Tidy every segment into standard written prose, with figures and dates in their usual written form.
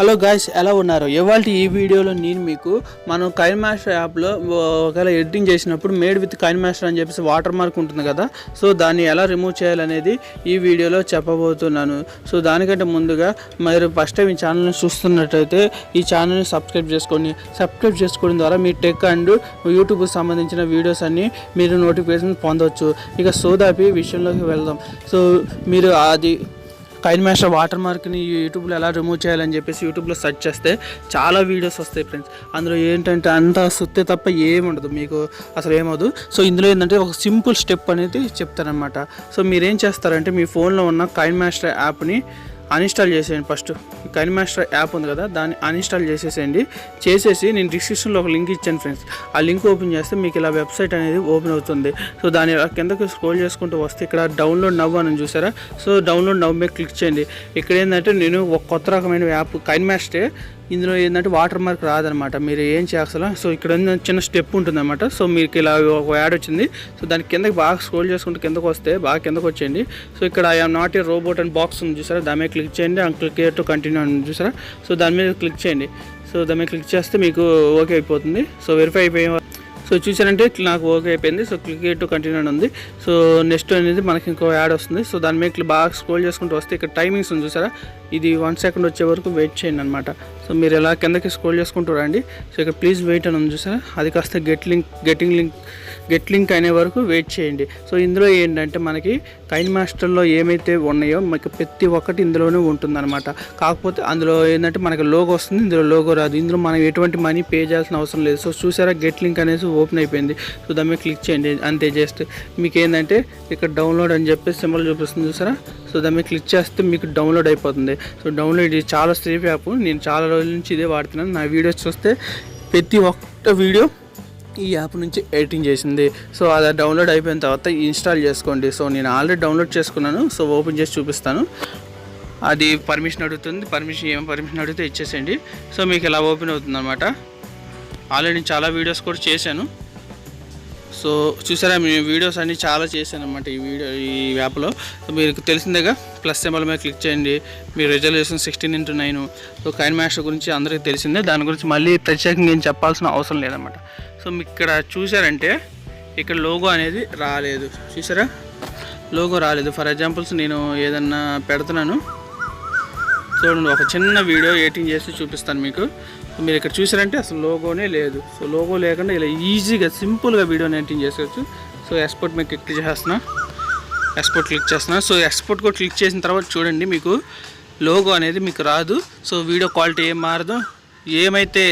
Hello guys, ఎలా ఉన్నారు? ఇవాళ ఈ వీడియోలో నేను మీకు మనం KineMaster యాప్లో ఒకవేళ ఎడిటింగ్ చేసినప్పుడు మేడ్ విత్ KineMaster అని చెప్పేసి వాటర్ మార్క్ ఉంటుంది కదా, సో దాన్ని ఎలా రిమూవ్ చేయాలనేది ఈ వీడియోలో చెప్పబోతున్నాను. సో దానికంటే ముందుగా మీరు ఫస్ట్ టైం ఈ ఛానల్ని చూస్తున్నట్టయితే ఈ ఛానల్ని సబ్స్క్రైబ్ చేసుకోండి. సబ్స్క్రైబ్ చేసుకోవడం ద్వారా మీ టెక్ అండ్ యూట్యూబ్కి సంబంధించిన వీడియోస్ అన్నీ మీరు నోటిఫికేషన్ పొందవచ్చు. ఇక సోదాపి విషయంలోకి వెళ్దాం. సో మీరు అది KineMaster వాటర్ మార్క్ని యూట్యూబ్లో ఎలా రిమూవ్ చేయాలని చెప్పేసి యూట్యూబ్లో సెర్చ్ చేస్తే చాలా వీడియోస్ వస్తాయి ఫ్రెండ్స్. అందులో ఏంటంటే అంతా సుత్తే తప్ప ఏముండదు, మీకు అసలు ఏమవుదు. సో ఇందులో ఏంటంటే ఒక సింపుల్ స్టెప్ అనేది చెప్తారనమాట. సో మీరేం చేస్తారంటే మీ ఫోన్లో ఉన్న KineMaster యాప్ని అన్ఇన్స్టాల్ చేసేయండి. ఫస్ట్ KineMaster యాప్ ఉంది కదా, దాన్ని అన్ఇన్స్టాల్ చేసేసేయండి. చేసేసి నేను డిస్క్రిప్షన్లో ఒక లింక్ ఇచ్చాను ఫ్రెండ్స్. ఆ లింక్ ఓపెన్ చేస్తే మీకు ఇలా వెబ్సైట్ అనేది ఓపెన్ అవుతుంది. సో దాని కిందకి స్క్రోల్ చేసుకుంటూ వస్తే ఇక్కడ డౌన్లోడ్ నవ్ అని చూసారా, సో డౌన్లోడ్ నవ్ మీద క్లిక్ చేయండి. ఇక్కడ ఏంటంటే నేను ఒక కొత్త రకమైన యాప్ KineMaster, ఇందులో ఏంటంటే వాటర్ మార్క్ రాదనమాట. మీరు ఏం చేయాల్సిన, సో ఇక్కడ చిన్న స్టెప్ ఉంటుందన్నమాట. సో మీకు ఇలా ఒక యాడ్ వచ్చింది. సో దాని కిందకి బాగా స్క్రోల్ చేసుకుంటూ కిందకు వస్తే బాగా కిందకు వచ్చేయండి. సో ఇక్కడ I'm not a robot and box ఉంది చూసారా, దాని మీద క్లిక్ చేయండి. అండ్ క్లిక్ టు కంటిన్యూ అని చూసారా, సో దాని మీద క్లిక్ చేయండి. సో దాని మీద క్లిక్ చేస్తే మీకు ఓకే అయిపోతుంది. సో వెరిఫై అయిపోయి సో చూసారంటే నాకు ఓకే అయిపోయింది. సో క్లిక్ టు కంటిన్యూ అని ఉంది. సో నెక్స్ట్ అనేది మనకి ఇంకో యాడ్ వస్తుంది. సో దాని మీద బాగా స్క్రోల్ చేసుకుంటూ వస్తే ఇక్కడ టైమింగ్స్ ఉంది చూసారా, ఇది 1 సెకండ్ వచ్చే వరకు వెయిట్ చేయండి అనమాట. సో మీరు ఎలా కిందకి స్క్రోల్ చేసుకుంటూ రండి. సో ఇక్కడ ప్లీజ్ వెయిట్ అని ఉంది చూసారా, అది కాస్త గెట్ లింక్ అనే వరకు వెయిట్ చేయండి. సో ఇందులో ఏంటంటే మనకి KineMasterలో ఏమైతే ఉన్నాయో మీకు ప్రతి ఒక్కటి ఇందులోనే ఉంటుందన్నమాట. కాకపోతే అందులో ఏంటంటే మనకి లోగో వస్తుంది, ఇందులో లోగో రాదు. ఇందులో మనం ఎటువంటి మనీ పే చేయాల్సిన అవసరం లేదు. సో చూసారా, గెట్ లింక్ అనేసి ఓపెన్ అయిపోయింది. సో దాని మీద క్లిక్ చేయండి అంతే. జస్ట్ మీకు ఏంటంటే ఇక్కడ డౌన్లోడ్ అని చెప్పేసి సింబల్ చూపిస్తుంది చూసారా, సో దాని మీద క్లిక్ చేస్తే మీకు డౌన్లోడ్ అయిపోతుంది. సో డౌన్లోడ్ ఇది చాలా సేఫ్ యాప్. నేను చాలా రోజుల నుంచి ఇదే వాడుతున్నాను. నా వీడియోస్ చూస్తే ప్రతి ఒక్క వీడియో ఈ యాప్ నుంచి ఎడిటింగ్ చేసింది. సో అది డౌన్లోడ్ అయిపోయిన తర్వాత ఇన్స్టాల్ చేసుకోండి. సో నేను ఆల్రెడీ డౌన్లోడ్ చేసుకున్నాను. సో ఓపెన్ చేసి చూపిస్తాను. అది పర్మిషన్ అడుగుతుంది. పర్మిషన్ అడిగితే ఇచ్చేసేయండి. సో మీకు ఇలా ఓపెన్ అవుతుంది అనమాట. ఆల్రెడీ చాలా వీడియోస్ కూడా చేశాను. సో చూసారా, మీ వీడియోస్ అన్నీ చాలా చేశాను అనమాట ఈ యాప్లో. మీకు తెలిసిందేగా, ప్లస్ సింబల్ మీద క్లిక్ చేయండి. మీ రిజల్యూషన్ 16:9. సో KineMaster గురించి అందరికీ తెలిసిందే, దాని గురించి మళ్ళీ ప్రత్యేకంగా ఏం చెప్పాల్సిన అవసరం లేదన్నమాట. సో మీకు ఇక్కడ చూసారంటే ఇక్కడ లోగో అనేది రాలేదు చూసారా, లోగో రాలేదు. ఫర్ ఎగ్జాంపుల్స్ నేను ఏదన్నా పెడుతున్నాను చూడండి, ఒక చిన్న వీడియో ఎడిటింగ్ చేసి చూపిస్తాను మీకు. మీరు ఇక్కడ చూసారంటే అసలు లోగోనే లేదు. సో లోగో లేకుండా ఇలా ఈజీగా సింపుల్గా వీడియోని ఎడిటింగ్ చేసుకోవచ్చు. సో ఎక్స్పోర్ట్ మీద క్లిక్ చేస్తున్నా, ఎక్స్పోర్ట్ క్లిక్ చేస్తున్నా. సో ఎక్స్పోర్ట్ కూడా క్లిక్ చేసిన తర్వాత చూడండి, మీకు లోగో అనేది మీకు రాదు. సో వీడియో క్వాలిటీ ఏం మారదు. ఏమైతే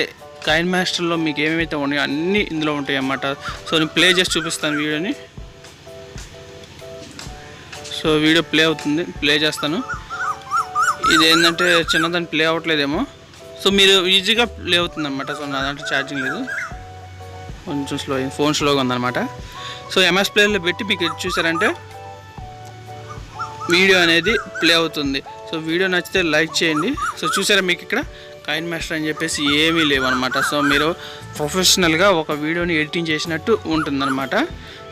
KineMasterలో మీకు ఏమైతే ఉన్నాయో అన్నీ ఇందులో ఉంటాయి అన్నమాట. సో నేను ప్లే చేసి చూపిస్తాను వీడియోని. సో వీడియో ప్లే అవుతుంది, ప్లే చేస్తాను. ఇది ఏంటంటే చిన్నదాన్ని ప్లే అవ్వట్లేదేమో. సో మీరు ఈజీగా ప్లే అవుతుంది అనమాట. సో నా దాంట్లో ఛార్జింగ్ లేదు, కొంచెం ఫోన్ స్లోగా ఉందన్నమాట. సో MS ప్లేయర్లో పెట్టి మీకు చూసారంటే వీడియో అనేది ప్లే అవుతుంది. సో వీడియో నచ్చితే లైక్ చేయండి. సో చూసారా, మీకు ఇక్కడ KineMaster అని చెప్పేసి ఏమీ లేవు అనమాట. సో మీరు ప్రొఫెషనల్గా ఒక వీడియోని ఎడిటింగ్ చేసినట్టు ఉంటుందన్నమాట.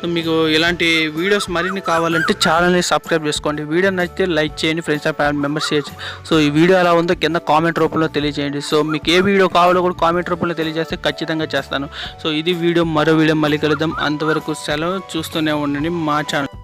సో మీకు ఇలాంటి వీడియోస్ మరిన్ని కావాలంటే ఛానల్ని సబ్స్క్రైబ్ చేసుకోండి. వీడియో నచ్చితే లైక్ చేయండి, friends and family members share చేయండి. సో ఈ వీడియో ఎలా ఉందో కింద కామెంట్ రూపంలో తెలియజేయండి. సో మీకు ఏ వీడియో కావాలో కూడా కామెంట్ రూపంలో తెలియజేస్తే ఖచ్చితంగా చేస్తాను. సో ఇది వీడియో, మరో వీడియో మళ్ళీ కలుద్దాం. అంతవరకు సెలవు. చూస్తూనే ఉండండి మా ఛానల్.